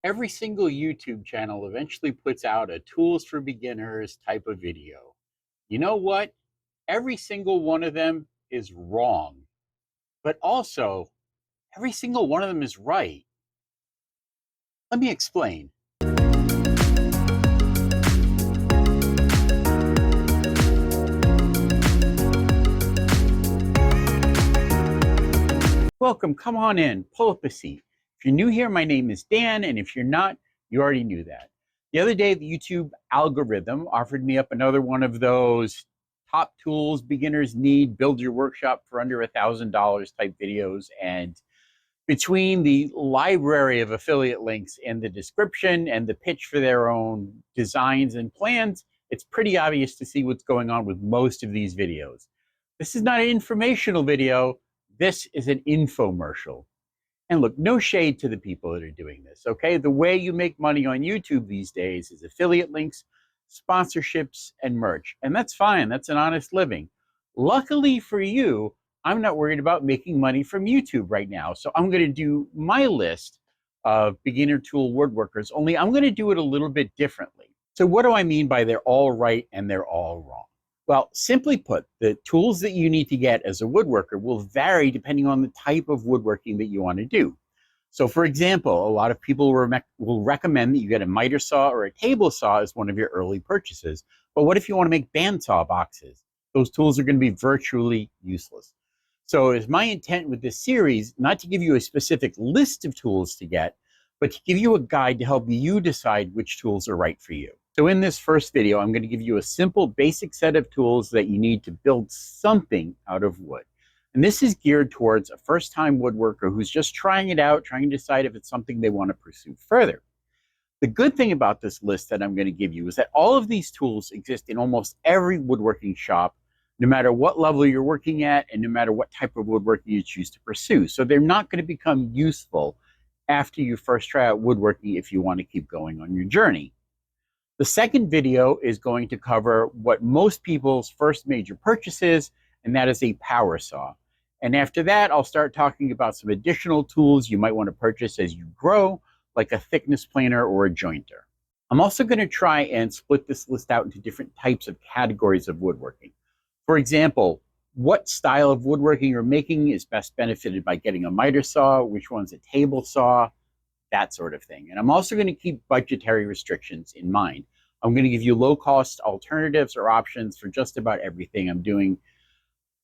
Every single YouTube channel eventually puts out a tools for beginners type of video. You know what? Every single one of them is wrong, but also every single one of them is right. Let me explain. Welcome, come on in, pull up a seat. If you're new here, my name is Dan, and if you're not, you already knew that. The other day, the YouTube algorithm offered me up another one of those top tools beginners need, build your workshop for under $1,000 type videos. And between the library of affiliate links in the description and the pitch for their own designs and plans, it's pretty obvious to see what's going on with most of these videos. This is not an informational video. This is an infomercial. And look, no shade to the people that are doing this, okay? The way you make money on YouTube these days is affiliate links, sponsorships, and merch. And that's fine. That's an honest living. Luckily for you, I'm not worried about making money from YouTube right now. So I'm going to do my list of beginner tool woodworkers, only I'm going to do it a little bit differently. So what do I mean by they're all right and they're all wrong? Well, simply put, the tools that you need to get as a woodworker will vary depending on the type of woodworking that you want to do. So for example, a lot of people will recommend that you get a miter saw or a table saw as one of your early purchases. But what if you want to make bandsaw boxes? Those tools are going to be virtually useless. So it's my intent with this series not to give you a specific list of tools to get, but to give you a guide to help you decide which tools are right for you. So in this first video, I'm going to give you a simple basic set of tools that you need to build something out of wood. And this is geared towards a first-time woodworker who's just trying it out, trying to decide if it's something they want to pursue further. The good thing about this list that I'm going to give you is that all of these tools exist in almost every woodworking shop, no matter what level you're working at and no matter what type of woodworking you choose to pursue. So they're not going to become useful after you first try out woodworking if you want to keep going on your journey. The second video is going to cover what most people's first major purchase is, and that is a power saw. And after that, I'll start talking about some additional tools you might want to purchase as you grow, like a thickness planer or a jointer. I'm also going to try and split this list out into different types of categories of woodworking. For example, what style of woodworking you're making is best benefited by getting a miter saw, which one's a table saw, that sort of thing. And I'm also going to keep budgetary restrictions in mind. I'm going to give you low-cost alternatives or options for just about everything I'm doing.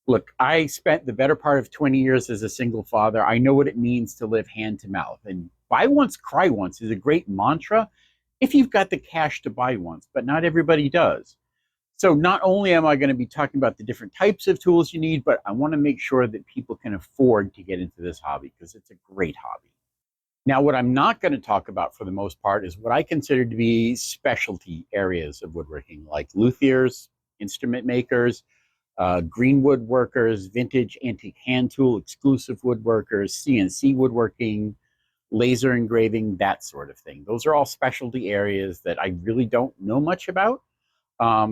Look, I spent the better part of 20 years as a single father. I know what it means to live hand to mouth. And buy once, cry once is a great mantra if you've got the cash to buy once, but not everybody does. So not only am I going to be talking about the different types of tools you need, but I want to make sure that people can afford to get into this hobby because it's a great hobby. Now, what I'm not going to talk about for the most part is what I consider to be specialty areas of woodworking, like luthiers, instrument makers, green woodworkers, vintage antique hand tool, exclusive woodworkers, CNC woodworking, laser engraving, that sort of thing. Those are all specialty areas that I really don't know much about.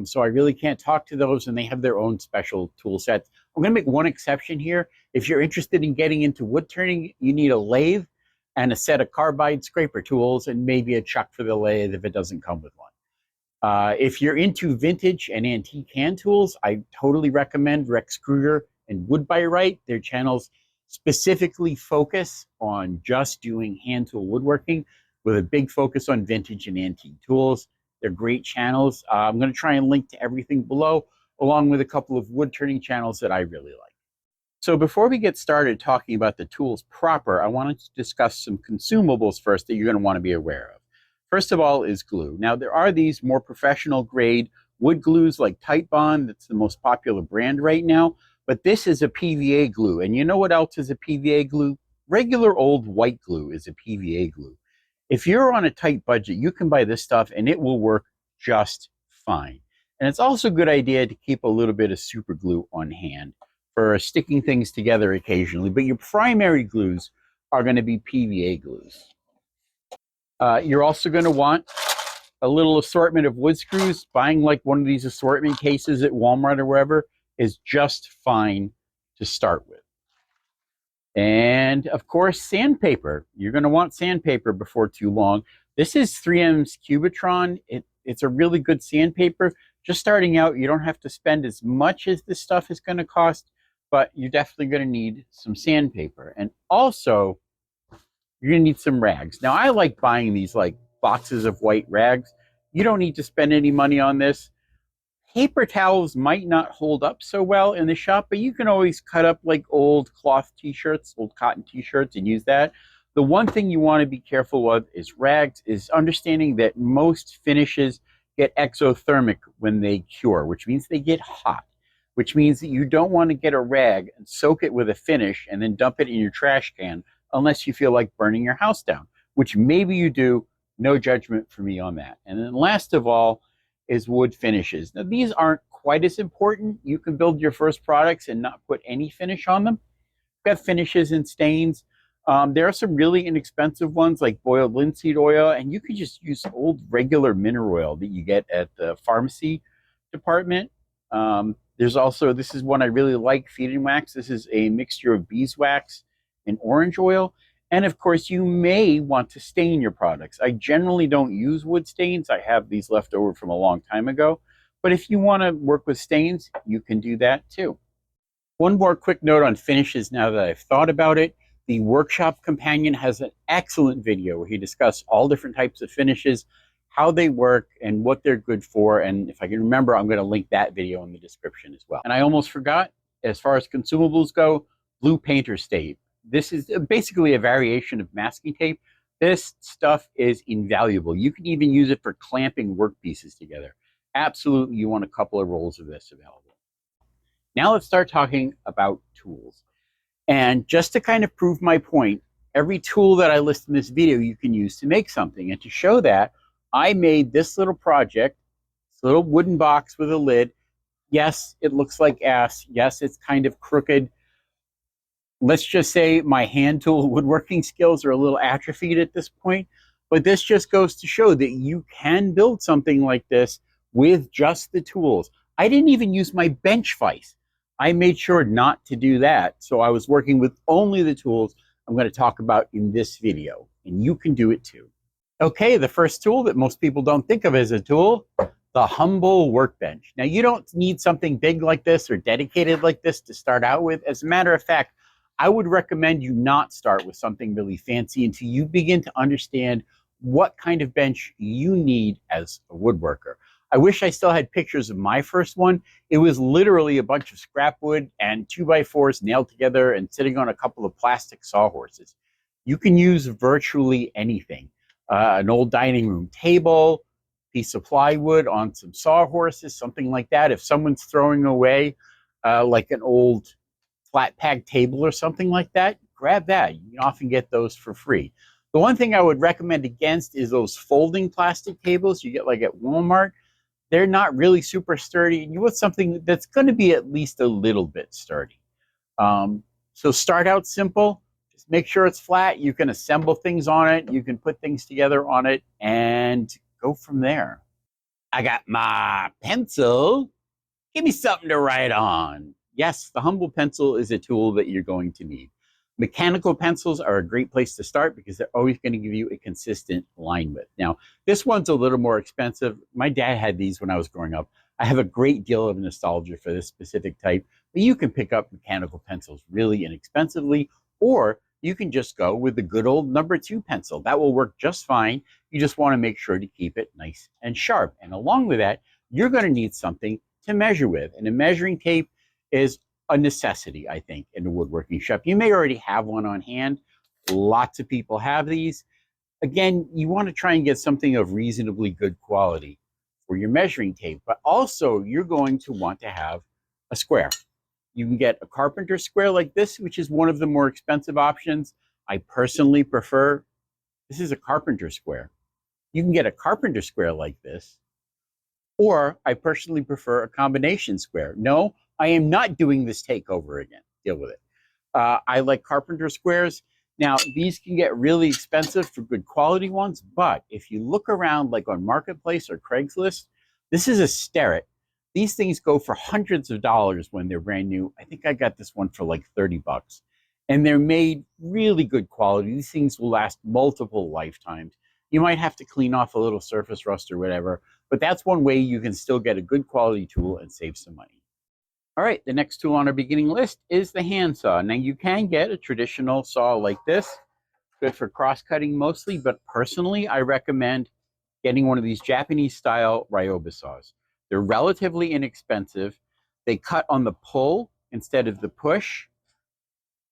So I really can't talk to those, and they have their own special tool sets. I'm going to make one exception here. If you're interested in getting into wood turning, you need a lathe and a set of carbide scraper tools and maybe a chuck for the lathe if it doesn't come with one. If you're into vintage and antique hand tools, I totally recommend Rex Kruger and By Wright. Their channels specifically focus on just doing hand tool woodworking with a big focus on vintage and antique tools. They're great channels. I'm going to try and link to everything below, along with a couple of wood turning channels that I really like. So before we get started talking about the tools proper, I wanted to discuss some consumables first that you're going to want to be aware of. First of all is glue. Now, there are these more professional grade wood glues like Titebond. That's the most popular brand right now. But this is a PVA glue. And you know what else is a PVA glue? Regular old white glue is a PVA glue. If you're on a tight budget, you can buy this stuff and it will work just fine. And it's also a good idea to keep a little bit of super glue on hand for sticking things together occasionally, but your primary glues are going to be PVA glues. You're also going to want a little assortment of wood screws. Buying like one of these assortment cases at Walmart or wherever is just fine to start with. And of course, sandpaper. You're going to want sandpaper before too long. This is 3M's Cubitron. It's a really good sandpaper. Just starting out, you don't have to spend as much as this stuff is going to cost, but you're definitely going to need some sandpaper. And also, you're going to need some rags. Now, I like buying these like boxes of white rags. You don't need to spend any money on this. Paper towels might not hold up so well in the shop, but you can always cut up like old cloth t-shirts, old cotton t-shirts, and use that. The one thing you want to be careful of is rags, is understanding that most finishes get exothermic when they cure, which means they get hot, which means that you don't want to get a rag and soak it with a finish and then dump it in your trash can unless you feel like burning your house down, which maybe you do. No judgment for me on that. And then last of all, is wood finishes. Now, these aren't quite as important. You can build your first products and not put any finish on them. We've got finishes and stains. There are some really inexpensive ones like boiled linseed oil, and you can just use old regular mineral oil that you get at the pharmacy department. There's also, this is one I really like, feeding wax. This is a mixture of beeswax and orange oil. And of course, you may want to stain your products. I generally don't use wood stains. I have these left over from a long time ago. But if you want to work with stains, you can do that too. One more quick note on finishes now that I've thought about it. The Workshop Companion has an excellent video where he discusses all different types of finishes, how they work, and what they're good for. And if I can remember, I'm going to link that video in the description as well. And I almost forgot, as far as consumables go, blue painter's tape. This is basically a variation of masking tape. This stuff is invaluable. You can even use it for clamping workpieces together. Absolutely, you want a couple of rolls of this available. Now let's start talking about tools. And just to kind of prove my point, every tool that I list in this video you can use to make something. And to show that, I made this little project, this little wooden box with a lid. Yes, it looks like ass. Yes, it's kind of crooked. Let's just say my hand tool woodworking skills are a little atrophied at this point, but this just goes to show that you can build something like this with just the tools. I didn't even use my bench vise. I made sure not to do that, so I was working with only the tools I'm going to talk about in this video, and you can do it too. Okay, the first tool that most people don't think of as a tool, the humble workbench. Now, you don't need something big like this or dedicated like this to start out with. As a matter of fact, I would recommend you not start with something really fancy until you begin to understand what kind of bench you need as a woodworker. I wish I still had pictures of my first one. It was literally a bunch of scrap wood and 2x4s nailed together and sitting on a couple of plastic sawhorses. You can use virtually anything. An old dining room table, piece of plywood on some sawhorses, something like that. If someone's throwing away like an old flat pack table or something like that, grab that. You can often get those for free. The one thing I would recommend against is those folding plastic tables you get like at Walmart. They're not really super sturdy. You want something that's going to be at least a little bit sturdy. So start out simple. Just make sure it's flat. You can assemble things on it. You can put things together on it and go from there. I got my pencil. Give me something to write on. Yes, the humble pencil is a tool that you're going to need. Mechanical pencils are a great place to start because they're always going to give you a consistent line width. Now, this one's a little more expensive. My dad had these when I was growing up. I have a great deal of nostalgia for this specific type, but you can pick up mechanical pencils really inexpensively, or you can just go with the good old #2 pencil. That will work just fine. You just want to make sure to keep it nice and sharp. And along with that, you're going to need something to measure with. And a measuring tape is a necessity, I think, in a woodworking shop. You may already have one on hand. Lots of people have these. Again, you want to try and get something of reasonably good quality for your measuring tape, but also you're going to want to have a square. You can get a carpenter square like this, which is one of the more expensive options. I personally prefer, this is a carpenter square. You can get a carpenter square like this, or I personally prefer a combination square. No, I am not doing this takeover again. Deal with it. I like carpenter squares. Now, these can get really expensive for good quality ones, but if you look around like on Marketplace or Craigslist, this is a Sterrett. These things go for hundreds of dollars when they're brand new. I think I got this one for like 30 bucks. and they're made really good quality. These things will last multiple lifetimes. You might have to clean off a little surface rust or whatever, but that's one way you can still get a good quality tool and save some money. All right, the next tool on our beginning list is the handsaw. Now you can get a traditional saw like this, good for cross-cutting mostly, but personally I recommend getting one of these Japanese style Ryoba saws. They're relatively inexpensive. They cut on the pull instead of the push.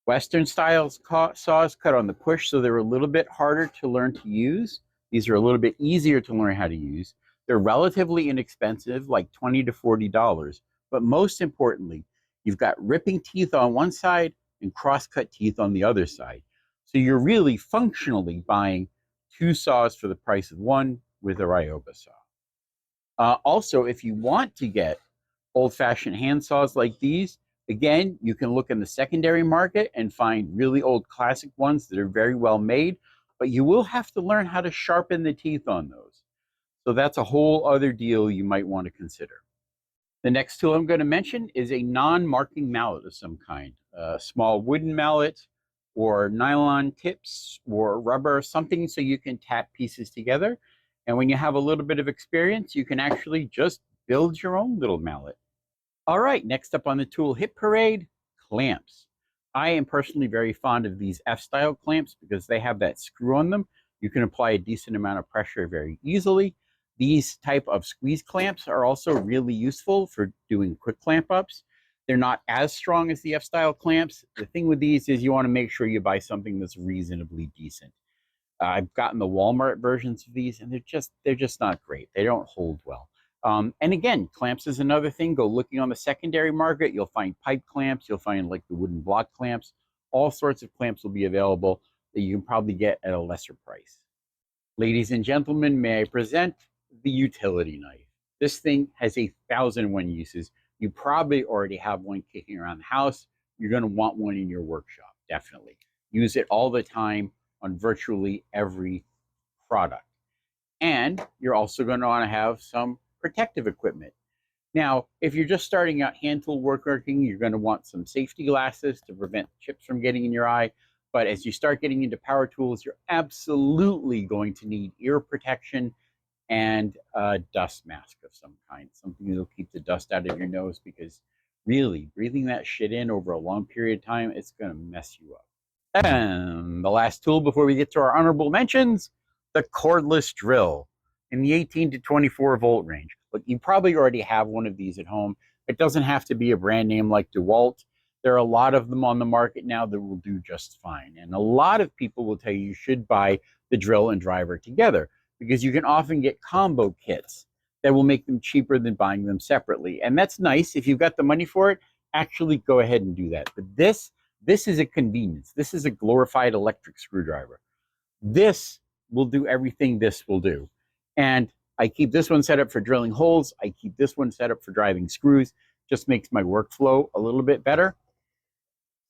Western style saws cut on the push, so they're a little bit harder to learn to use. These are a little bit easier to learn how to use. They're relatively inexpensive, like $20 to $40. But most importantly, you've got ripping teeth on one side and cross-cut teeth on the other side. So you're really functionally buying two saws for the price of one with a Ryoba saw. Also, if you want to get old-fashioned hand saws like these, again, you can look in the secondary market and find really old classic ones that are very well made, but you will have to learn how to sharpen the teeth on those. So that's a whole other deal you might want to consider. The next tool I'm going to mention is a non-marking mallet of some kind, a small wooden mallet or nylon tips or rubber, something so you can tap pieces together. And when you have a little bit of experience, you can actually just build your own little mallet. All right, next up on the tool hit parade, clamps. I am personally very fond of these F-style clamps because they have that screw on them. You can apply a decent amount of pressure very easily. These type of squeeze clamps are also really useful for doing quick clamp ups. They're not as strong as the F-style clamps. The thing with these is you want to make sure you buy something that's reasonably decent. I've gotten the Walmart versions of these, and they're just not great. They don't hold well. And again, clamps is another thing. Go looking on the secondary market. You'll find pipe clamps. You'll find like the wooden block clamps. All sorts of clamps will be available that you can probably get at a lesser price. Ladies and gentlemen, may I present the utility knife. This thing has 1,001 uses. You probably already have one kicking around the house. You're going to want one in your workshop, definitely. Use it all the time on virtually every product. And you're also going to want to have some protective equipment. Now, if you're just starting out hand tool woodworking, you're going to want some safety glasses to prevent chips from getting in your eye. But as you start getting into power tools, you're absolutely going to need ear protection and a dust mask of some kind, something that'll keep the dust out of your nose, because really breathing that shit in over a long period of time, it's going to mess you up. And the last tool before we get to our honorable mentions, the cordless drill in the 18 to 24 volt range. Look, you probably already have one of these at home. It doesn't have to be a brand name like DeWalt. There are a lot of them on the market now that will do just fine. And a lot of people will tell you should buy the drill and driver together, because you can often get combo kits that will make them cheaper than buying them separately. And that's nice. If you've got the money for it, actually go ahead and do that. But this is a convenience. This is a glorified electric screwdriver. This will do everything this will do. And I keep this one set up for drilling holes. I keep this one set up for driving screws. Just makes my workflow a little bit better.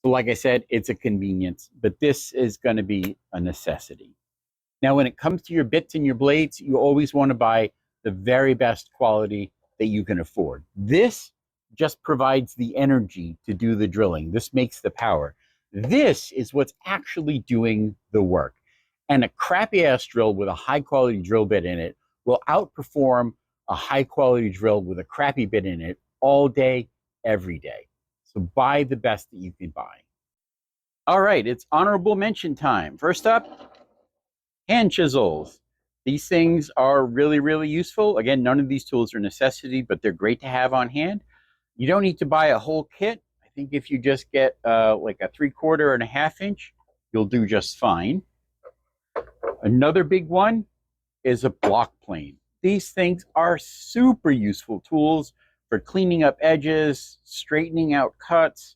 So like I said, it's a convenience, but this is going to be a necessity. Now, when it comes to your bits and your blades, you always want to buy the very best quality that you can afford. This just provides the energy to do the drilling. This makes the power. This is what's actually doing the work. And a crappy ass drill with a high quality drill bit in it will outperform a high quality drill with a crappy bit in it all day, every day. So buy the best that you can buy. All right, it's honorable mention time. First up, hand chisels. These things are really, really useful. Again, none of these tools are a necessity, but they're great to have on hand. You don't need to buy a whole kit. I think if you just get like a 3/4 and a 1/2 inch, you'll do just fine. Another big one is a block plane. These things are super useful tools for cleaning up edges, straightening out cuts,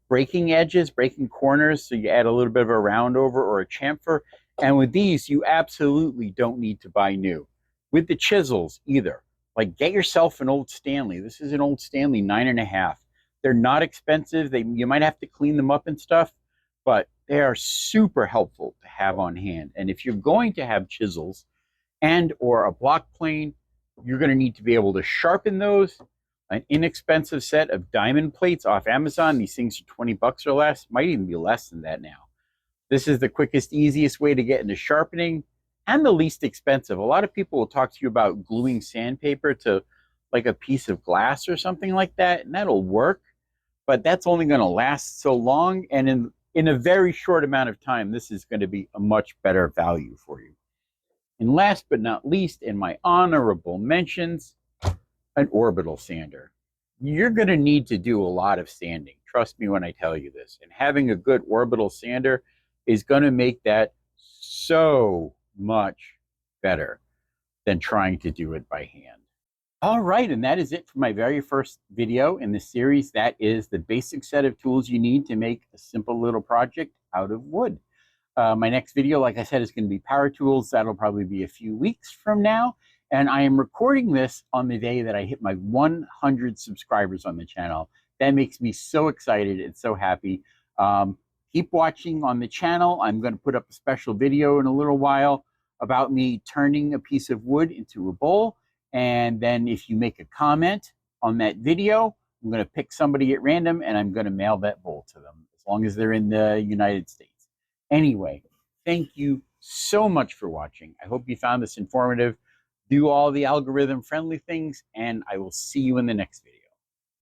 breaking edges, breaking corners, so you add a little bit of a round over or a chamfer. And with these, you absolutely don't need to buy new. With the chisels, either. Like, get yourself an old Stanley. This is an old Stanley 9.5. They're not expensive. You might have to clean them up and stuff, but they are super helpful to have on hand. And if you're going to have chisels and or a block plane, you're going to need to be able to sharpen those. an inexpensive set of diamond plates off Amazon. These things are 20 bucks or less, might even be less than that now. This is the quickest, easiest way to get into sharpening and the least expensive. A lot of people will talk to you about gluing sandpaper to like a piece of glass or something like that, and that'll work, but that's only going to last so long. And in a very short amount of time, this is going to be a much better value for you. And last but not least, in my honorable mentions, an orbital sander. You're going to need to do a lot of sanding. Trust me when I tell you this. And having a good orbital sander is going to make that so much better than trying to do it by hand. All right, and that is it for my very first video in this series. That is the basic set of tools you need to make a simple little project out of wood. My next video, like I said, is going to be power tools. That'll probably be a few weeks from now. And I am recording this on the day that I hit my 100 subscribers on the channel. That makes me so excited and so happy. Keep watching on the channel. I'm going to put up a special video in a little while about me turning a piece of wood into a bowl. And then if you make a comment on that video, I'm going to pick somebody at random and I'm going to mail that bowl to them, as long as they're in the United States. Anyway, thank you so much for watching. I hope you found this informative. Do all the algorithm friendly things, and I will see you in the next video.